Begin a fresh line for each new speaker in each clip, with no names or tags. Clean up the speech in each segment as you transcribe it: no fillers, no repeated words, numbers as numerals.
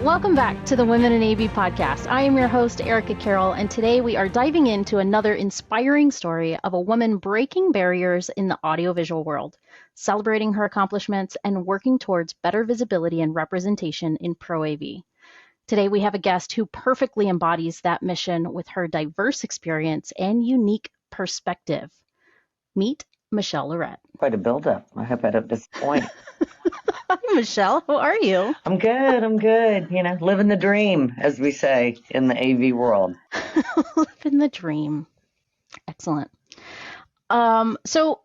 Welcome back to the Women in AV podcast. I am your host, Erica Carroll, and today we are diving into another inspiring story of a woman breaking barriers in the audiovisual world, celebrating her accomplishments, and working towards better visibility and representation in Pro AV. Today we have a guest who perfectly embodies that mission with her diverse experience and unique perspective. Meet Michelle Loret.
Quite a build-up. I hope I don't disappoint.
Hi, Michelle. How are you?
I'm good. Living the dream, as we say in the AV world.
Living the dream. Excellent. So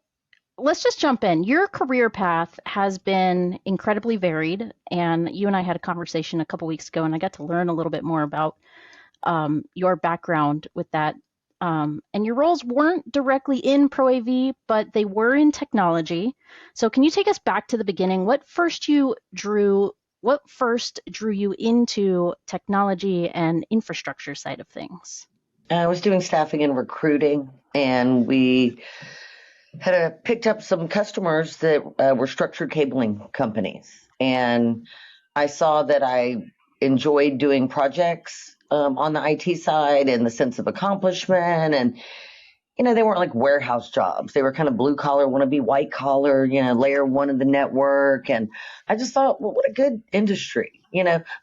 let's just jump in. Your career path has been incredibly varied, and you and I had a conversation a couple weeks ago, and I got to learn a little bit more about your background with that. And your roles weren't directly in Pro AV, but they were in technology. So can you take us back to the beginning? What first drew you into technology and infrastructure side of things?
I was doing staffing and recruiting, and we had picked up some customers that were structured cabling companies. And I saw that I enjoyed doing projects on the IT side and the sense of accomplishment. And, they weren't like warehouse jobs. They were kind of blue collar, want to be white collar, layer one of the network. And I just thought, well, what a good industry,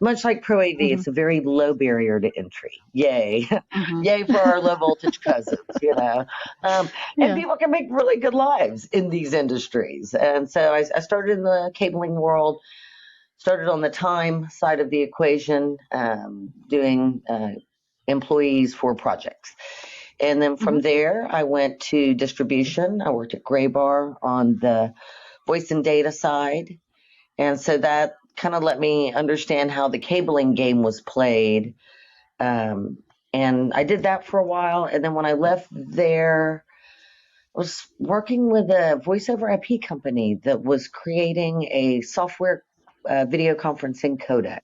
much like Pro AV, it's a very low barrier to entry. Yay. Yay for our low voltage cousins, and people can make really good lives in these industries. And so I started in the cabling world. Started on the time side of the equation, doing employees for projects. And then from there, I went to distribution. I worked at Gray Bar on the voice and data side. And so that kind of let me understand how the cabling game was played. And I did that for a while. And then when I left there, I was working with a voice over IP company that was creating a software video conferencing codec.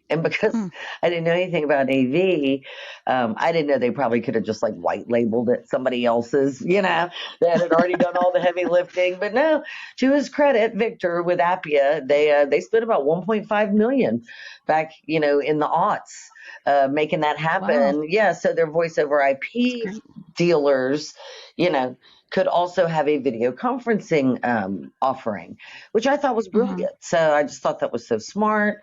And because I didn't know anything about AV, I didn't know they probably could have just like white labeled it somebody else's, that had already done all the heavy lifting. But no, to his credit, Victor with Appia, they spent about 1.5 million back, in the aughts, making that happen. Wow. Yeah, so their voice over IP dealers, could also have a video conferencing offering, which I thought was brilliant. So I just thought that was so smart.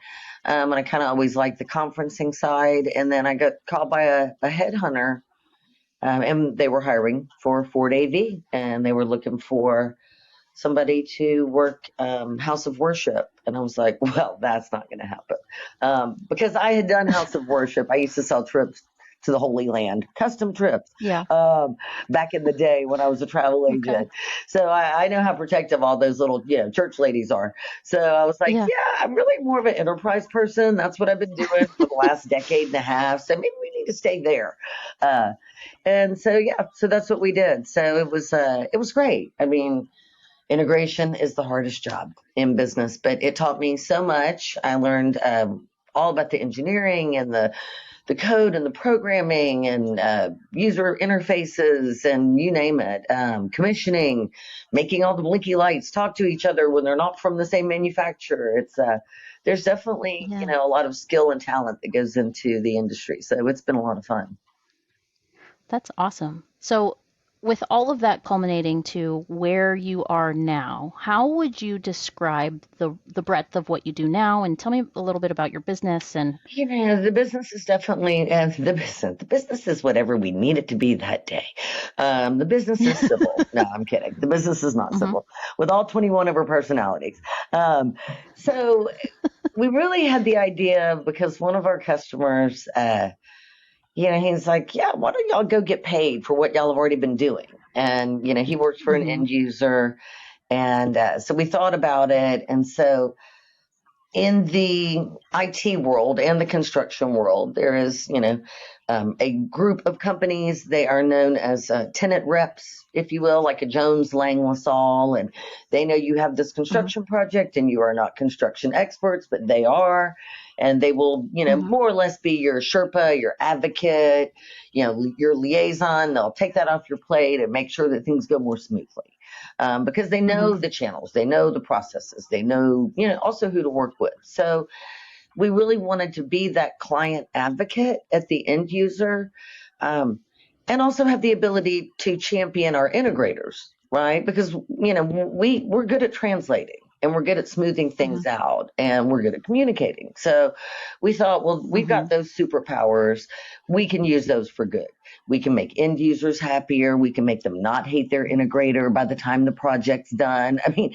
And I kind of always liked the conferencing side. And then I got called by a headhunter, and they were hiring for Ford AV, and they were looking for somebody to work House of Worship. And I was like, well, that's not going to happen. Because I had done House of Worship. I used to sell trips to the Holy Land, custom trips, back in the day when I was a travel agent. Okay. So I know how protective all those little, church ladies are. So I was like, I'm really more of an enterprise person. That's what I've been doing for the last decade and a half. So maybe we need to stay there. And so, so that's what we did. So it was great. I mean, integration is the hardest job in business, but it taught me so much. I learned all about the engineering and the code and the programming and user interfaces and you name it, commissioning, making all the blinky lights talk to each other when they're not from the same manufacturer. It's there's definitely, a lot of skill and talent that goes into the industry. So it's been a lot of fun.
That's awesome. So with all of that culminating to where you are now, how would you describe the breadth of what you do now? And tell me a little bit about your business. And
the business is definitely the business is whatever we need it to be that day. The business is civil. No, I'm kidding. The business is not civil with all 21 of our personalities. So we really had the idea because one of our customers, he's like, why don't y'all go get paid for what y'all have already been doing? And, he works for an end user. And so we thought about it. And so in the IT world and the construction world, there is, a group of companies. They are known as tenant reps, if you will, like a Jones Lang LaSalle. And they know you have this construction project and you are not construction experts, but they are. And they will, more or less be your Sherpa, your advocate, your liaison. They'll take that off your plate and make sure that things go more smoothly. Because they know the channels, they know the processes, they know, also who to work with. So we really wanted to be that client advocate at the end user, um, and also have the ability to champion our integrators, right? Because we're good at translating and we're good at smoothing things
Mhm.
out and we're good at communicating. So we thought, well, we've got
Mhm.
those superpowers. We can use those for good. We can make end users happier. We can make them not hate their integrator by the time the project's done. I mean,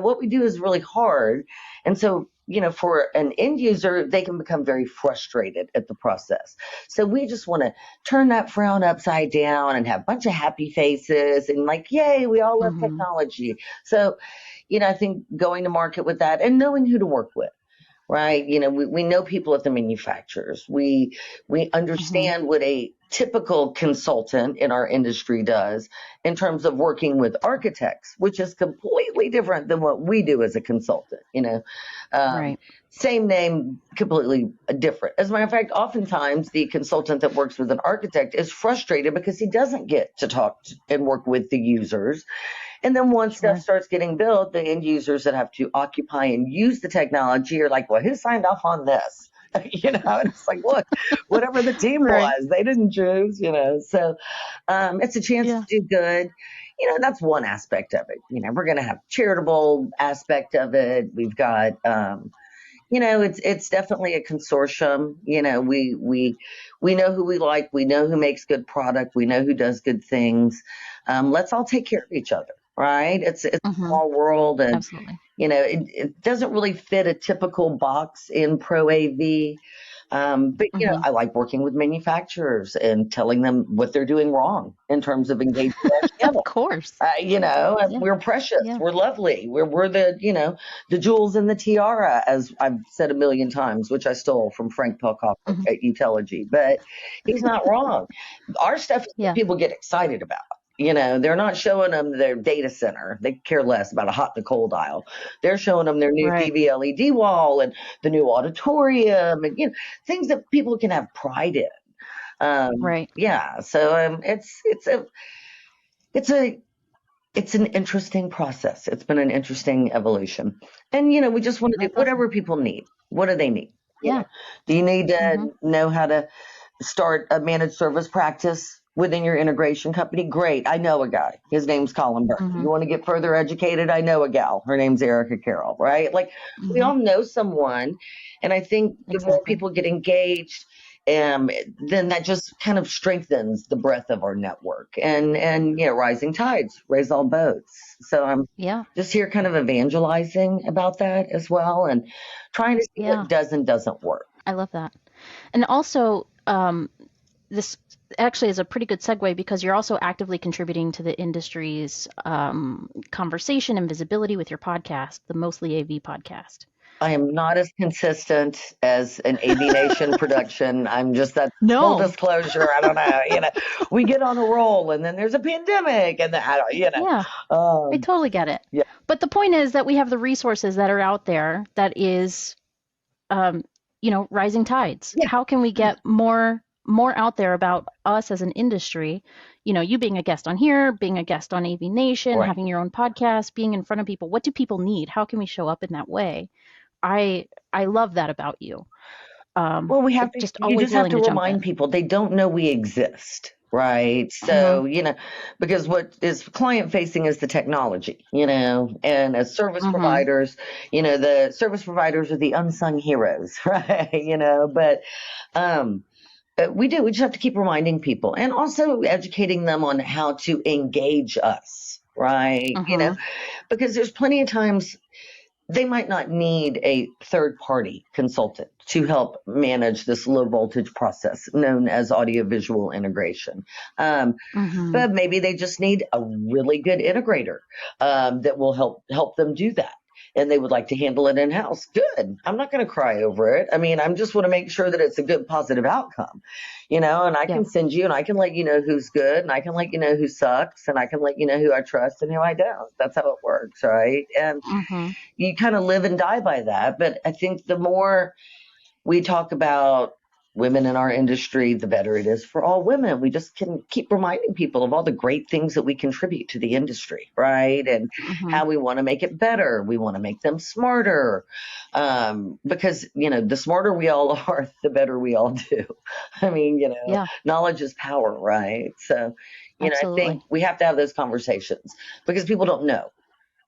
what we do is really hard. And so, for an end user, they can become very frustrated at the process. So we just want to turn that frown upside down and have a bunch of happy faces and like, yay, we all love
Mhm.
technology. So, I think going to market with that and knowing who to work with, right? We know people at the manufacturers. We
Mhm.
understand what a typical consultant in our industry does in terms of working with architects, which is completely different than what we do as a consultant. Um,
Right.
Same name, completely different. As a matter of fact, oftentimes the consultant that works with an architect is frustrated because he doesn't get to talk and work with the users. And then once stuff
Sure.
starts getting built, the end users that have to occupy and use the technology are like, well, who signed off on this? And it's like, look, whatever the team
Right.
was, they didn't choose. So it's a chance
Yeah.
to do good. That's one aspect of it. We're going to have charitable aspect of it. We've got, it's definitely a consortium. We know who we like. We know who makes good product. We know who does good things. Let's all take care of each other, right? It's a
Mhm.
small world, and
Absolutely.
it doesn't really fit a typical box in Pro AV. But
Mhm.
I like working with manufacturers and telling them what they're doing wrong in terms of engaging our
Of
channel.
course. Yeah.
We're precious.
Yeah.
We're lovely. We're the jewels in the tiara, as I've said a million times, which I stole from Frank Pelkoff
Mhm.
at Uteligy. But he's not wrong. Our stuff is what
Yeah.
people get excited about. They're not showing them their data center. They care less about a hot and a cold aisle. They're showing them their new
Right.
TV LED wall and the new auditorium and things that people can have pride in.
Right.
Yeah. So it's it's an interesting process. It's been an interesting evolution. And, we just want to do
That's awesome.
whatever people need. What do they need?
Yeah.
Do you need to
Mhm.
know how to start a managed service practice within your integration company? Great. I know a guy. His name's Colin Burke. You
Mhm.
want to get further educated? I know a gal. Her name's Erica Carroll, right? Like we
Mhm.
all know someone. And I think the more
Exactly.
people get engaged, then that just kind of strengthens the breadth of our network and rising tides raise all boats. So I'm
Yeah.
just here kind of evangelizing about that as well and trying to see what
Yeah.
does and doesn't work.
I love that. And also, this actually is a pretty good segue because you're also actively contributing to the industry's conversation and visibility with your podcast, the Mostly AV podcast.
I am not as consistent as an AVNation production. I'm just that full
No.
disclosure. I don't know. We get on a roll and then there's a pandemic and then, I don't.
Yeah, I
Um,
totally get it.
yeah,
But the point is that we have the resources that are out there that is, um, rising tides.
yeah,
How can we get more out there about us as an industry? You being a guest on here, being a guest on AV Nation,
right.
having your own podcast, being in front of people. What do people need? How can we show up in that way? I love that about you.
Well,
Just
you
always
just have
willing
to
to jump
remind
in.
people they don't know we exist. Right.
Mhm.
So, because what is client facing is the technology, and as service
Mhm.
providers, the service providers are the unsung heroes, right? Um, we just have to keep reminding people and also educating them on how to engage us, right?
Mhm.
Because there's plenty of times they might not need a third party consultant to help manage this low voltage process known as audiovisual integration. Um,
Mhm.
but maybe they just need a really good integrator that will help them do that. And they would like to handle it in house. Good. I'm not going to cry over it. I mean, I just want to make sure that it's a good, positive outcome, and I
Yep.
can send you and I can let you know who's good and I can let you know who sucks and I can let you know who I trust and who I don't. That's how it works. Right. And
Mhm.
you kind of live and die by that. But I think the more we talk about women in our industry, the better it is for all women. We just can keep reminding people of all the great things that we contribute to the industry, right? And
Hmm.
how we want to make it better. We want to make them smarter. Because, the smarter we all are, the better we all do. I mean,
Yeah,
knowledge is power, right? So, I think
absolutely.
we have to have those conversations because people don't know.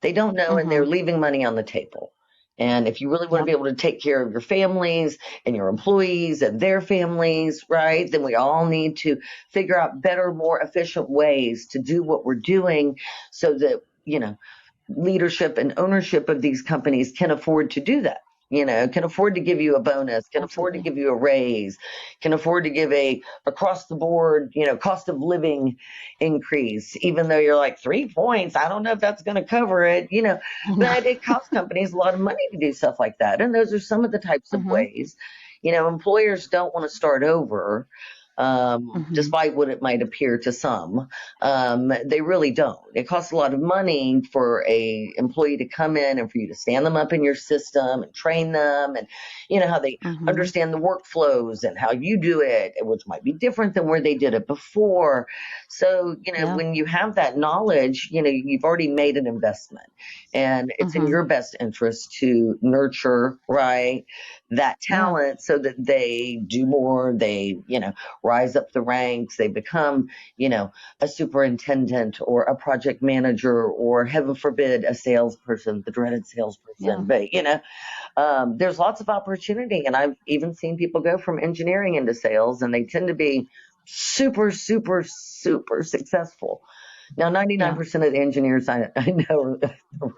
They don't know, and
Hmm.
they're leaving money on the table. And if you really want to
Yep.
be able to take care of your families and your employees and their families, right, then we all need to figure out better, more efficient ways to do what we're doing so that, leadership and ownership of these companies can afford to do that. Can afford to give you a bonus, can afford to
Absolutely.
give you a raise, can afford to give a across the board, cost of living increase, even though you're like 3 points. I don't know if that's going to cover it,
I know.
but it costs companies a lot of money to do stuff like that. And those are some of the types of
Hmm.
ways, employers don't want to start over.
Hmm.
Despite what it might appear to some, they really don't. It costs a lot of money for a employee to come in and for you to stand them up in your system and train them, and how they
Hmm.
understand the workflows and how you do it, which might be different than where they did it before. So,
Yeah.
when you have that knowledge, you've already made an investment, and it's in
Hmm.
your best interest to nurture, right, that
Yeah.
talent so that they do more, they, rise up the ranks, they become, a superintendent or a project manager or, heaven forbid, a salesperson, the dreaded
Yeah.
salesperson. But, there's lots of opportunity. And I've even seen people go from engineering into sales, and they tend to be super, super, super successful. Now,
Yeah.
99% of the engineers I know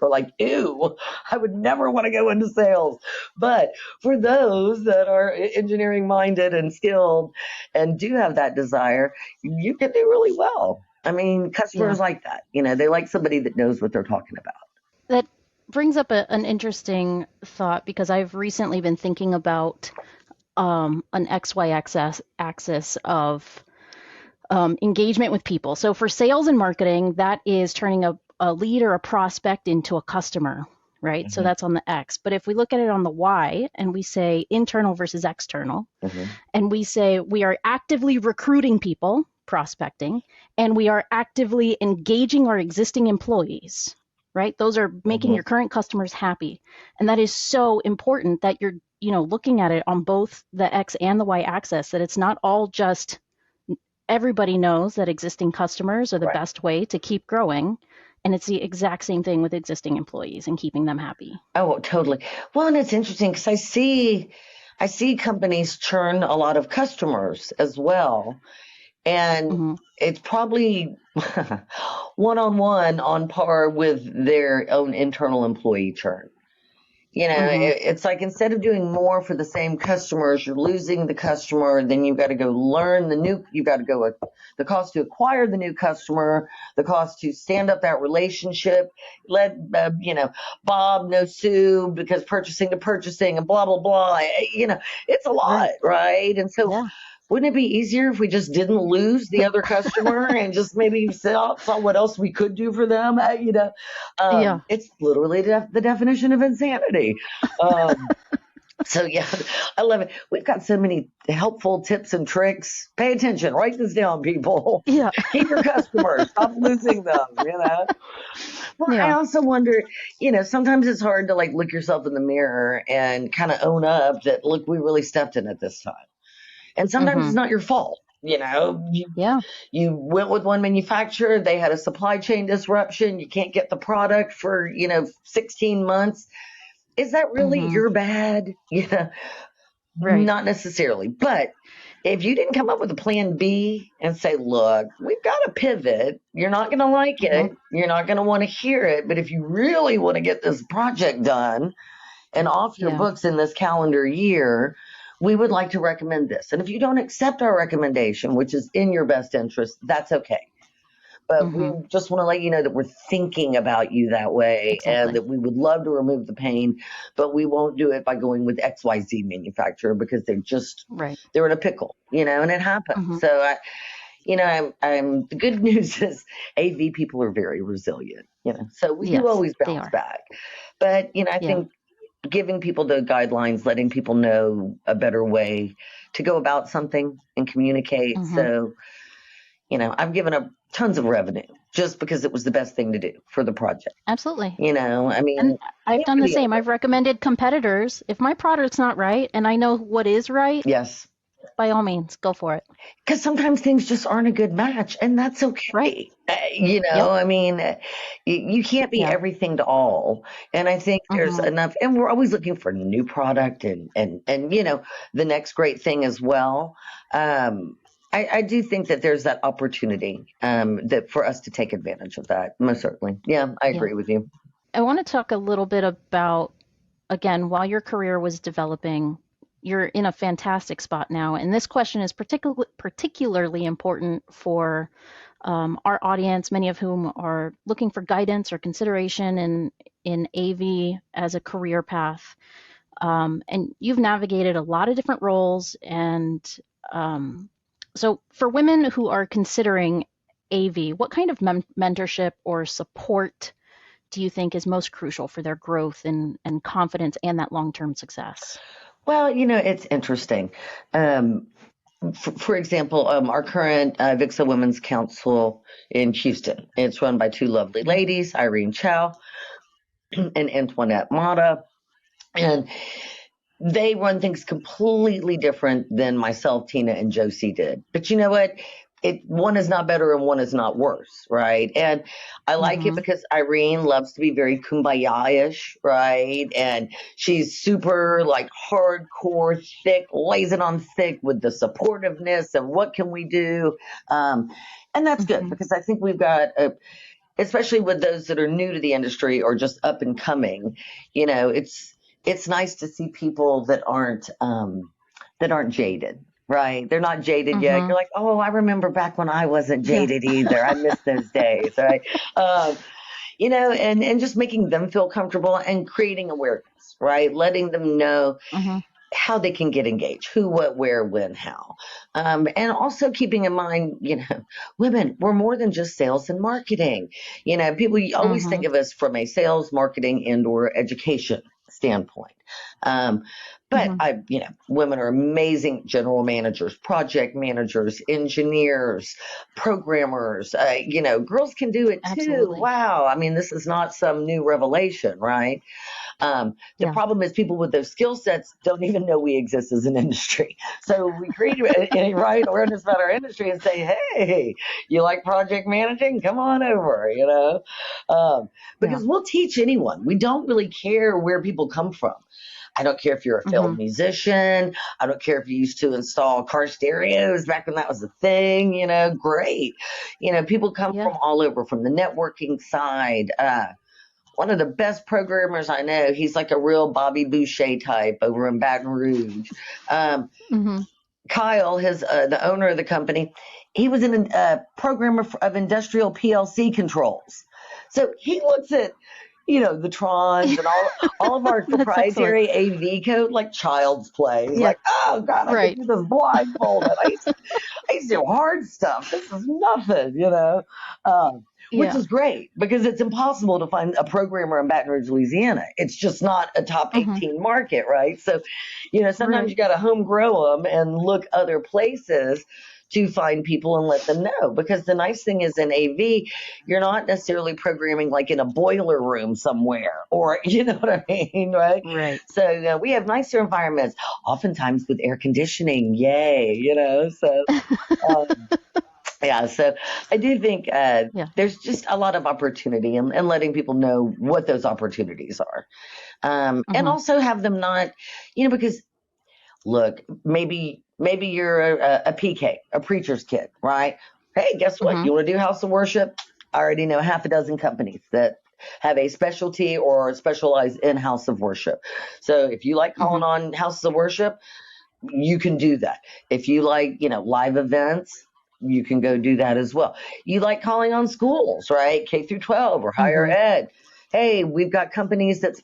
are like, ew, I would never want to go into sales. But for those that are engineering minded and skilled and do have that desire, you can do really well. I mean,
Yeah.
customers like that. They like somebody that knows what they're talking about.
That brings up an interesting thought because I've recently been thinking about an XY axis of engagement with people. So for sales and marketing, that is turning a lead or a prospect into a customer, right? So
Hmm.
that's on the X. But if we look at it on the Y and we say internal versus external,
Hmm.
and we say we are actively recruiting people, prospecting, and we are actively engaging our existing employees, right? Those are making
Hmm.
your current customers happy. And that is so important that you're, looking at it on both the X and the Y axis, that it's not all just everybody knows that existing customers are the
Right.
best way to keep growing. And it's the exact same thing with existing employees and keeping them happy.
Oh, totally. Well, and it's interesting because I see companies churn a lot of customers as well. And
Hmm.
it's probably one on one on par with their own internal employee churn.
Hmm.
It's like instead of doing more for the same customers, you're losing the customer. Then you've got to go learn you've got to go the cost to acquire the new customer, the cost to stand up that relationship, let, Bob know Sue because purchasing to purchasing and blah, blah, blah. It's a lot,
Right.
right? And so
Yeah.
wouldn't it be easier if we just didn't lose the other customer and just maybe saw what else we could do for them?
Yeah.
It's literally the definition of insanity. Um, so yeah, I love it. We've got so many helpful tips and tricks. Pay attention. Write this down, people.
Yeah.
Keep your customers. Stop losing them. Well, I
Yeah.
also wonder, sometimes it's hard to like look yourself in the mirror and kind of own up that, look, we really stepped in it this time. And sometimes it's
Hmm.
not your fault.
Yeah.
You went with one manufacturer, they had a supply chain disruption, you can't get the product for, 16 months. Is that really
Hmm.
your bad?
Right.
Not necessarily. But if you didn't come up with a plan B and say, look, we've got to pivot, you're not going to like
Hmm.
it, you're not going to want to hear it, but if you really want to get this project done and off your
Yeah.
books in this calendar year, we would like to recommend this. And if you don't accept our recommendation, which is in your best interest, that's okay. But we
Hmm.
just want to let you know that we're thinking about you that way and
Exactly.
that we would love to remove the pain, but we won't do it by going with XYZ manufacturer because
Right.
they're in a pickle, and it happens.
Hmm.
So the good news is AV people are very resilient, so you
Yes,
always
they
bounce
are.
back. But, I
Yeah.
think giving people the guidelines, letting people know a better way to go about something and communicate.
Hmm.
So, I've given up tons of revenue just because it was the best thing to do for the project.
Absolutely.
I
And
mean,
I've
same
done
for
the
the
same.
other.
I've recommended competitors. If my product's not right and I know what is right,
Yes.
by all means, go for it.
Because sometimes things just aren't a good match, and that's
Right.
okay.
Yep.
I mean, you can't be
Yeah.
everything to all, and I think there's
Hmm.
enough. And we're always looking for new product and the next great thing as well. Um, I do think that there's that opportunity that for us to take advantage of that. Most certainly, yeah, I
Yeah.
agree with you.
I want to talk a little bit about, again, while your career was developing, you're in a fantastic spot now. And this question is particularly important for our audience, many of whom are looking for guidance or consideration in AV as a career path. And you've navigated a lot of different roles. And so, for women who are considering AV, what kind of mentorship or support do you think is most crucial for their growth and confidence and that long-term success?
Well, it's interesting. Um, for example, our current VIXA Women's Council in Houston. It's run by two lovely
Mhm.
ladies, Irene Chow and Antoinette Mata. And they run things completely different than myself, Tina, and Josie did. But you know what? One is not better and one is not worse, right? And I like it
Mhm.
because Irene loves to be very kumbaya-ish, right? And she's super like hardcore, thick, lays it on thick with the supportiveness and what can we do? Um, and that's good
Mhm.
because I think we've got especially with those that are new to the industry or just up and coming, it's nice to see people that aren't jaded, right? They're not jaded yet.
Mhm.
You're like, oh, I remember back when I wasn't
Yeah.
jaded either. I miss those days, right? Um, and just making them feel comfortable and creating awareness, right? Letting them know
Mhm.
how they can get engaged, who, what, where, when, how. And also keeping in mind, women, we're more than just sales and marketing. People always think
Mhm.
of us from a sales, marketing, and or education standpoint. Um, but
Mhm.
women are amazing general managers, project managers, engineers, programmers. Girls can do it too.
Absolutely.
Wow. I mean, this is not some new revelation, right? The
Yeah.
problem is people with those skill sets don't even know we exist as an industry. So we create a right awareness about our industry and say, hey, you like project managing? Come on over,
Yeah.
because we'll teach anyone. We don't really care where people come from. I don't care if you're a failed
Mhm.
musician. I don't care if you used to install car stereos back when that was a thing, great. People come
Yeah.
from all over, from the networking side. One of the best programmers I know. He's like a real Bobby Boucher type over in Baton Rouge. Um,
Mhm.
Kyle, the owner of the company, he was a programmer of industrial PLC controls. So he looks at the trons and all of our
That's excellent.
proprietary AV code like child's play. He's
Yeah.
like, oh God, I can
Right.
do this blindfolded. I used to do hard stuff. This is nothing. Which
Yeah.
is great because it's impossible to find a programmer in Baton Rouge, Louisiana. It's just not a top
Mhm.
18 market, right? So, sometimes
Right.
you got to home grow them and look other places to find people and let them know. Because the nice thing is in AV, you're not necessarily programming like in a boiler room somewhere, or you know what I mean, right?
Right.
So we have nicer environments, oftentimes with air conditioning. Yay. So um, yeah, so I do think
Yeah.
there's just a lot of opportunity and letting people know what those opportunities are. And
Mhm.
also have them not, because look, maybe you're a PK, a preacher's kid, right? Hey, guess what?
Mhm.
You want to do house of worship? I already know half a dozen companies that have a specialty or specialize in house of worship. So if you like calling
Mhm.
on houses of worship, you can do that. If you like, live events, you can go do that as well. You like calling on schools, right? K through 12 or higher
Mhm.
ed. Hey, we've got companies that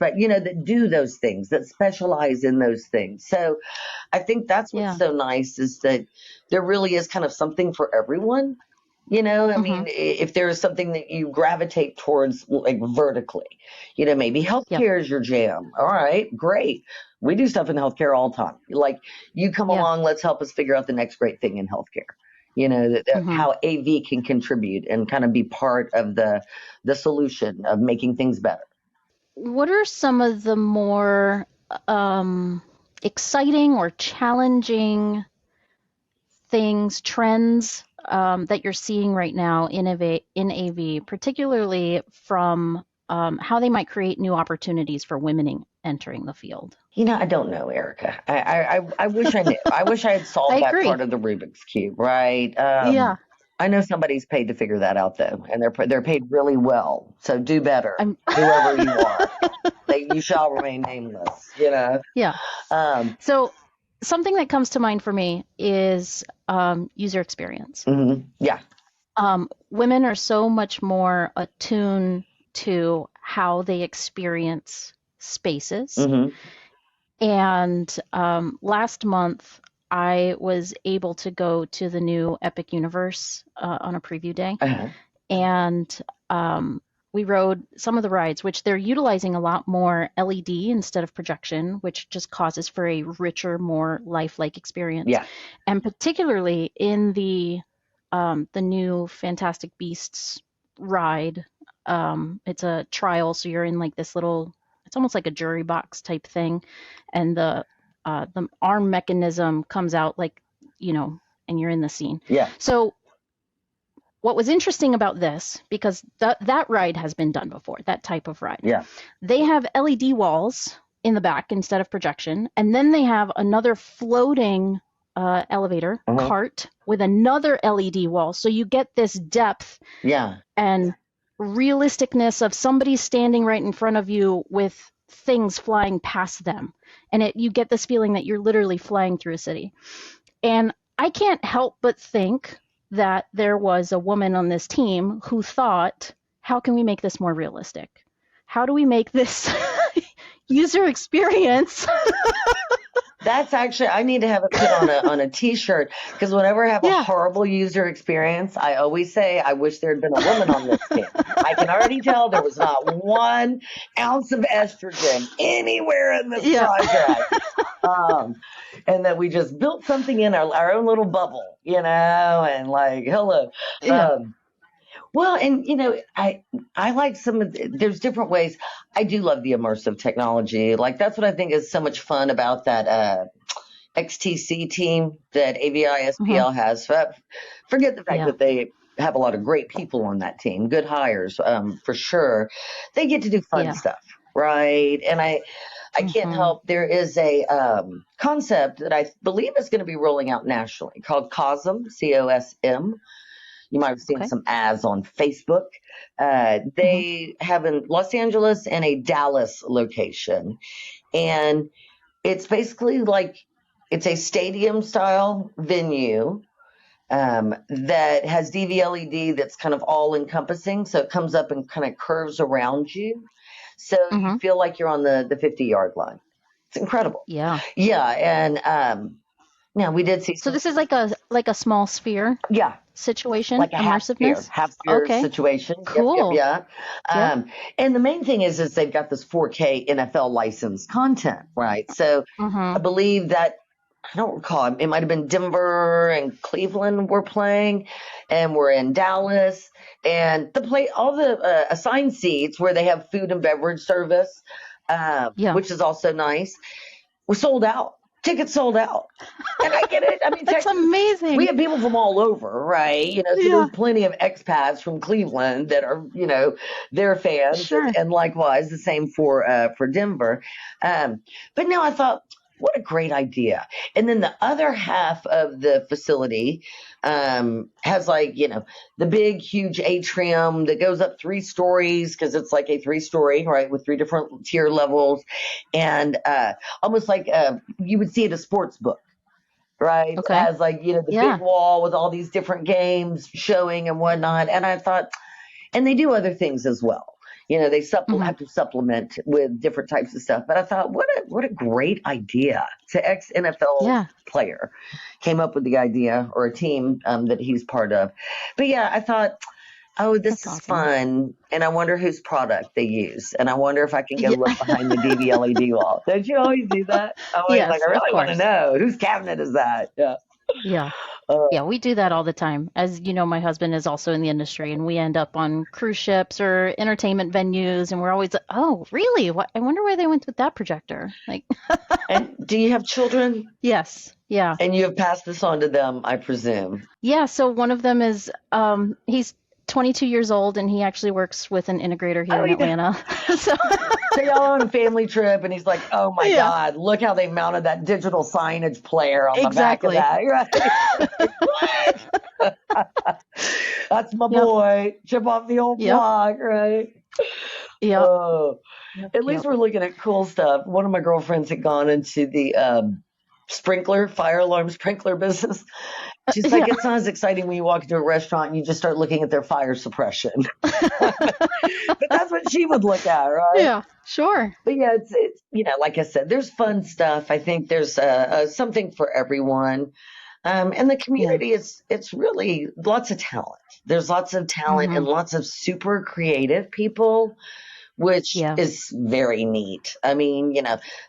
do those things, that specialize in those things. So I think that's what's
Yeah.
so nice is that there really is kind of something for everyone. I mean,
Mhm.
if there is something that you gravitate towards, like vertically, maybe
Yep.
healthcare is your jam. All right, great. We do stuff in healthcare all the time. Like, you come
Yeah.
along, let's help us figure out the next great thing in healthcare.
Mhm.
How AV can contribute and kind of be part of the solution of making things better.
What are some of the more um, exciting or challenging trends that you're seeing right now in AV, particularly from how they might create new opportunities for women entering the field?
I don't know, Erica. I wish I knew. I wish I had
I
solved that part
agree.
of the Rubik's Cube, right?
Yeah,
I know somebody's paid to figure that out, though, and they're paid really well. So do better,
I'm.
whoever you are. That you shall remain nameless.
Yeah.
Um,
So something that comes to mind for me is user experience.
yeah.
Women are so much more attuned to how they experience spaces.
hmm
And last month, I was able to go to the new Epic Universe on a preview day.
uh
And we rode some of the rides, which they're utilizing a lot more LED instead of projection, which just causes for a richer, more lifelike experience.
Yeah.
And particularly in the new Fantastic Beasts ride, it's a trial, so you're in like this little, it's almost like a jury box type thing, and the arm mechanism comes out like, and you're in the scene.
Yeah.
So what was interesting about this, because that ride has been done before, that type of ride,
Yeah.
they have LED walls in the back instead of projection, and then they have another floating elevator
uh
cart with another LED wall. So you get this depth
Yeah.
and realisticness of somebody standing right in front of you with things flying past them. And you get this feeling that you're literally flying through a city. And I can't help but think that there was a woman on this team who thought, how can we make this more realistic? How do we make this user experience?
That's actually, I need to have it put on a t-shirt, because whenever I have a
Yeah.
horrible user experience, I always say I wish there had been a woman on this team. I can already tell there was not 1 ounce of estrogen anywhere in this
Yeah.
project. And that we just built something in our own little bubble, and like, hello.
Yeah.
Um, well, and I like there's different ways. I do love the immersive technology. Like, that's what I think is so much fun about that XTC team that
Hmm.
AVISPL has. Forget the fact
Yeah.
that they have a lot of great people on that team, good hires, for sure. They get to do fun
Yeah.
stuff, right? And I can't
Hmm.
help. There is a concept that I believe is going to be rolling out nationally called COSM, COSM. You might have seen
Okay.
some ads on Facebook.
Hmm.
They have in Los Angeles and a Dallas location. And it's basically like it's a stadium style venue that has DVLED that's kind of all encompassing. So it comes up and kind of curves around you. So you
Hmm.
feel like you're on the 50-yard line. It's incredible.
Yeah.
Yeah. And now we did see
So
some,
this is like a small sphere
yeah,
situation,
like a
immersiveness.
half sphere
Okay.
situation. Yep,
Cool.
yeah.
Yep.
And the main thing is they've got this 4K NFL licensed content, right? So I
Hmm.
believe that, I don't recall, it might have been Denver and Cleveland were playing, and we're in Dallas, and all the assigned seats where they have food and beverage service,
Yeah.
which is also nice, were sold out. Tickets sold out. And I get it. I mean,
That's
Texas, we
amazing.
have people from all over, right? So
Yeah.
there's plenty of expats from Cleveland that are, their fans, and,
Sure.
and likewise the same for Denver. Um, but no, I thought, what a great idea. And then the other half of the facility has, like, the big, huge atrium that goes up 3 stories, because it's like a 3-story, right, with 3 different tier levels, and almost like you would see at a sports book, right? It
Okay.
has, like, the big
Yeah.
wall with all these different games showing and whatnot. And I thought, and they do other things as well. They
Hmm.
have to supplement with different types of stuff. But I thought, what a great idea. To ex NFL
Yeah,
player came up with the idea, or a team that he's part of. But yeah, I thought, oh, this
that's
is
awesome.
fun. And I wonder whose product they use. And I wonder if I can go
Yeah.
look behind the DV LED wall. Don't you always do that? I'm always like,
Yes,
I
of
really want to
course.
know whose cabinet is that? Yeah.
Yeah.
Uh,
Yeah, we do that all the time. As you know, my husband is also in the industry, and we end up on cruise ships or entertainment venues, and we're always like, oh, really? What? I wonder why they went with that projector. Like,
and do you have children?
yes, yeah.
And you have passed this on to them, I presume.
Yeah, so one of them is he's 22 years old and he actually works with an integrator here
Oh,
in Atlanta. So
so y'all on a family trip, and he's like, "Oh my
yeah,
God, look how they mounted that digital signage player on the back of
exactly.
that." Right? Like, what? That's my
Yep.
boy. Chip off the old
Yep.
block, right?
Yep.
Oh,
Yep.
at least
Yep.
we're looking at cool stuff. One of my girlfriends had gone into the fire alarm sprinkler business. She's like,
Yeah.
it's not as exciting when you walk into a restaurant and you just start looking at their fire suppression. But that's what she would look at, right?
Yeah. Sure.
But yeah, it's like I said, there's fun stuff. I think there's something for everyone. And the
Yeah.
community is it's really lots of talent. There's lots of talent and
Mhm.
lots of super creative people, which
Yeah.
is very neat. I mean,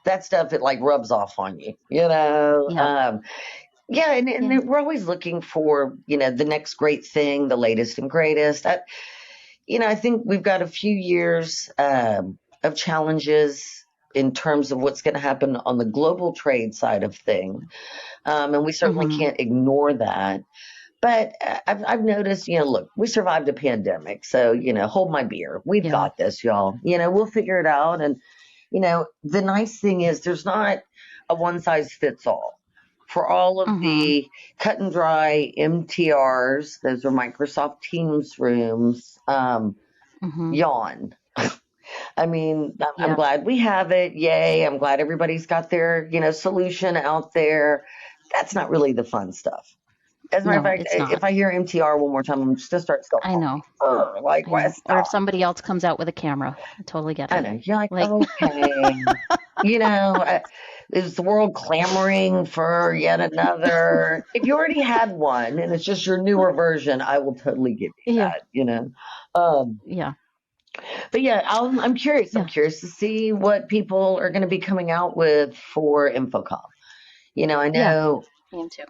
that stuff, it like rubs off on you, you know.
Yep.
Um, yeah, and
Yeah.
we're always looking for, the next great thing, the latest and greatest. I think we've got a few years of challenges in terms of what's going to happen on the global trade side of things. And we certainly
Mhm.
can't ignore that. But I've noticed, look, we survived a pandemic. So, hold my beer. We've
Yeah.
got this, y'all. We'll figure it out. And, the nice thing is there's not a one size fits all. For all of
Mhm.
the cut and dry MTRs, those are Microsoft Teams rooms,
Mhm.
yawn. I mean, I'm
Yeah.
glad we have it. Yay. I'm glad everybody's got their, solution out there. That's not really the fun stuff. As a matter of
No,
fact,
it's not.
if I hear MTR one more time, I'm just going to start self
I know.
harming. Like,
I
what?
know. Or if
Stop.
somebody else comes out with a camera, I totally get
I
it.
know. You're like,
Like,
okay. You know, uh, is the world clamoring for yet another? If you already had one and it's just your newer version, I will totally give you
yeah.
that. Um,
Yeah.
but yeah, I'm curious. I'm
Yeah.
curious to see what people are going to be coming out with for Infocom. I
Yeah.
know.
I am too.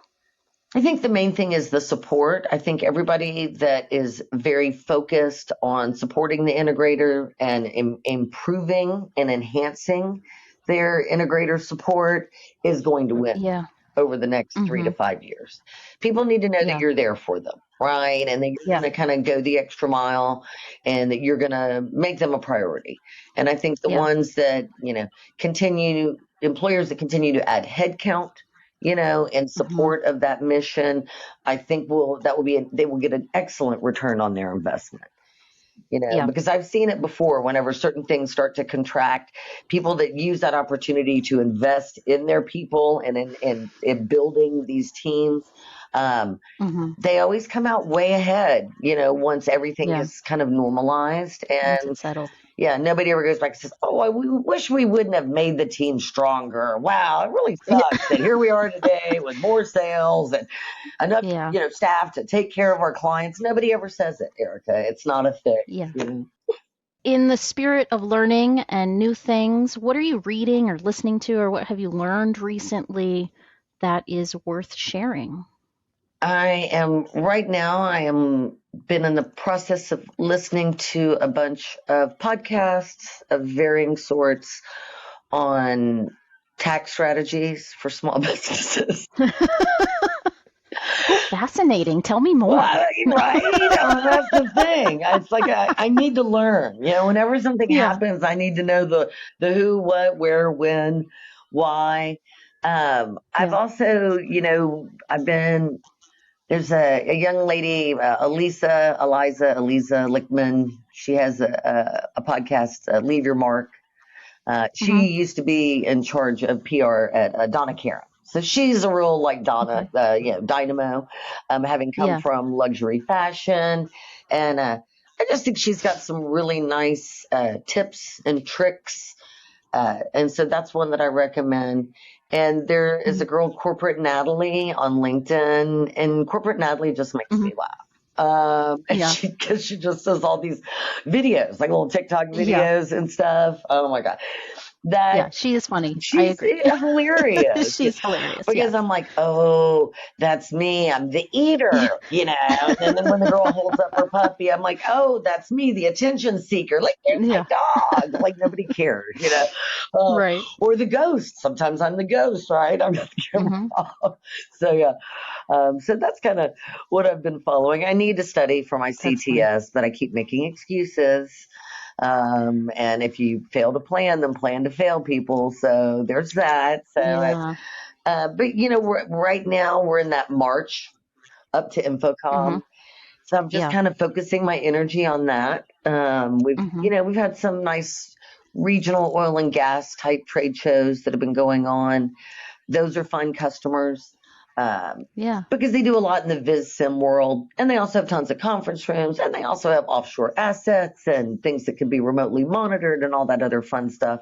I think the main thing is the support. I think everybody that is very focused on supporting the integrator and improving and enhancing their integrator support is going to win
Yeah.
over the next 3 to
Mhm.
5 years. People need to know that
Yeah.
you're there for them, right? And that you're
Yeah.
going to kind of go the extra mile and that you're going to make them a priority. And I think the
Yeah.
ones that, employers that continue to add headcount, in
Mhm.
support of that mission, I think they will get an excellent return on their investment.
Yeah.
Because I've seen it before whenever certain things start to contract, people that use that opportunity to invest in their people and in building these teams, um,
Mhm.
they always come out way ahead, once everything
Yeah.
is kind of normalized.
Once
And
it's settled.
yeah, nobody ever goes back and says, "Oh, we wish we wouldn't have made the team stronger. Wow, it really
Yeah.
sucks that here we are today with more sales and enough,
Yeah.
staff to take care of our clients." Nobody ever says it, Erica. It's not a thing.
Yeah.
You know?
In the spirit of learning and new things, what are you reading or listening to, or what have you learned recently that is worth sharing?
I am been in the process of listening to a bunch of podcasts of varying sorts on tax strategies for small businesses.
Oh, fascinating. Tell me
Well,
more.
right? That's the thing. It's like I need to learn. Whenever something
Yeah.
happens, I need to know the who, what, where, when, why. I've
Yeah.
also, I've been there's a young lady, Eliza Lickman. She has a podcast, Leave Your Mark.
Mhm.
She used to be in charge of PR at Donna Karan. So she's a real like Donna,
Okay.
dynamo, having come
Yeah.
from luxury fashion. And I just think she's got some really nice tips and tricks. And so that's one that I recommend. And there is a girl, Corporate Natalie, on LinkedIn, and Corporate Natalie just makes me laugh. And
Yeah.
because she just does all these videos, like little TikTok
Yeah.
videos and stuff. Oh my God.
Yeah,
That
she is funny. I
she's
agree.
hilarious
She's hilarious.
because
Yes.
I'm like, oh, that's me. I'm the
Yeah.
eater, And then when the girl holds up her puppy, I'm like, oh, that's me, the attention seeker. Like, there's my
Yeah.
dog. Like, nobody cares.
Right.
Or the ghost. Sometimes I'm the ghost, right? I'm not the camera
Hmm.
off. So, yeah. So that's kind of what I've been following. I need to study for my
That's funny.
CTS, but I keep making excuses. And if you fail to plan, then plan to fail, people. So there's that. So,
Yeah.
but right now we're in that march up to
Hmm.
InfoComm. So I'm just
Yeah.
kind of focusing my energy on that. We've,
Hmm.
you know, we've had some nice regional oil and gas type trade shows that have been going on. Those are fun customers.
Yeah.
Because they do a lot in the Viz Sim world, and they also have tons of conference rooms, and they also have offshore assets and things that can be remotely monitored and all that other fun stuff.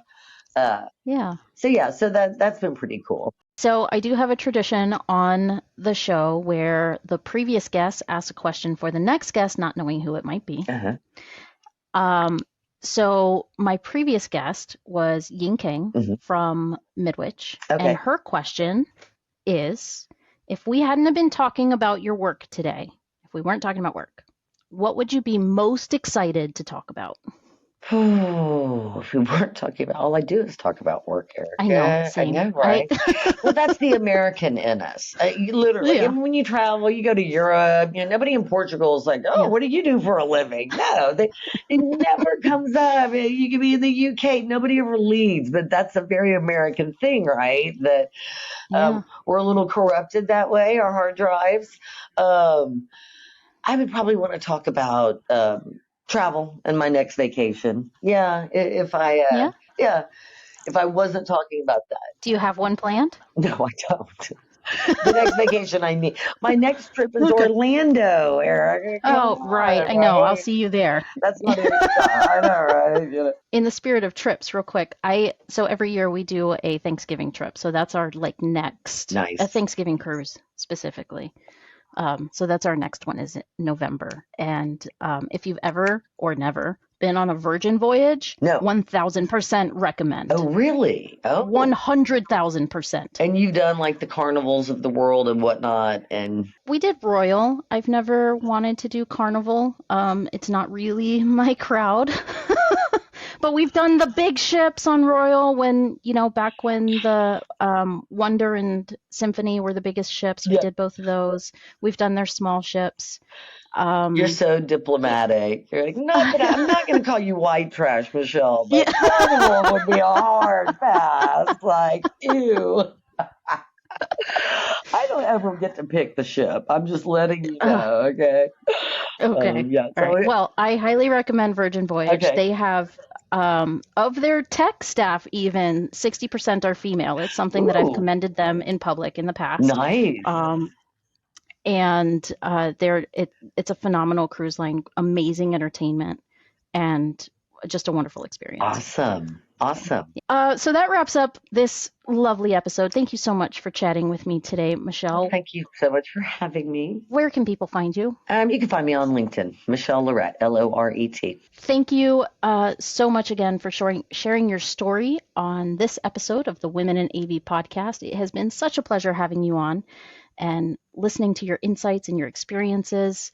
Uh,
Yeah.
so that's been pretty cool.
So I do have a tradition on the show where the previous guest asks a question for the next guest, not knowing who it might be.
Uh-huh.
So my previous guest was Ying King
Mhm.
from Midwich, and
Okay.
her question is, if we hadn't have been talking about your work today, if we weren't talking about work, what would you be most excited to talk about?
Oh, if we weren't talking about, all I do is talk about work,
I know,
Erica. I
same.
know, right? Well, that's the American in us. Literally,
Yeah,
and when you travel, you go to Europe. Nobody in Portugal is like, "Oh,
yeah,
what do you do for a living?" No, it never comes up. You could be in the UK. Nobody ever leaves, but that's a very American thing, right? That
yeah,
we're a little corrupted that way. Our hard drives. Um, I would probably want to talk about travel and my next vacation. Yeah,
yeah.
if I wasn't talking about that.
Do you have one planned?
No, I don't. The next vacation I need. My next trip is
Okay.
Orlando, Eric. Come
Oh, right.
on,
I know. I'll
right?
see you there.
That's not even, I know, right?
In the spirit of trips, real quick, so every year we do a Thanksgiving trip. So that's our next a
Nice.
Thanksgiving cruise specifically. So that's our next one is November. And if you've ever or never been on a Virgin voyage,
No.
1000% recommend.
Oh, really? Oh.
100,000%.
And you've done like the carnivals of the world and whatnot, and
We did Royal. I've never wanted to do Carnival. It's not really my crowd. But we've done the big ships on Royal back when the Wonder and Symphony were the biggest ships. We
yeah,
did both of those. We've done their small ships.
you're so diplomatic. You're like, I'm not going to call you white trash, Michelle, but
Yeah.
carnival would be a hard pass. Like, ew. I don't ever get to pick the ship. I'm just letting you know, okay?
Okay.
Yeah.
All right.
So,
Well, I highly recommend Virgin Voyage.
okay.
They have, of their tech staff, even 60% are female. It's something that I've
Ooh,
commended them in public in the past.
nice.
And it's a phenomenal cruise line, amazing entertainment, and just a wonderful experience.
Awesome.
So that wraps up this lovely episode. Thank you so much for chatting with me today, Michelle.
Thank you so much for having me.
Where can people find you?
You can find me on LinkedIn, Michelle Loret, Loret.
Thank you so much again for sharing your story on this episode of the Women in AV podcast. It has been such a pleasure having you on and listening to your insights and your experiences.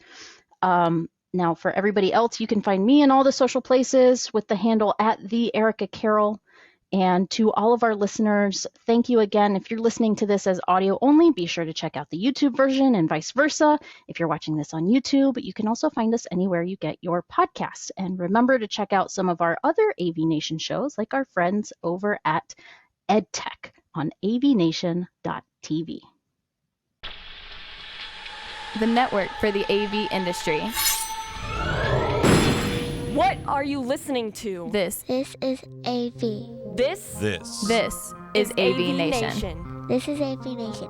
Now, for everybody else, you can find me in all the social places with the handle @theericacarroll. And to all of our listeners, thank you again. If you're listening to this as audio only, be sure to check out the YouTube version and vice versa. If you're watching this on YouTube, you can also find us anywhere you get your podcasts. And remember to check out some of our other AVNation shows, like our friends over at EdTech on AVNation.tv.
The network for the AV industry.
What are you listening to?
This
This is AV.
This
is AV Nation.
This is AV Nation.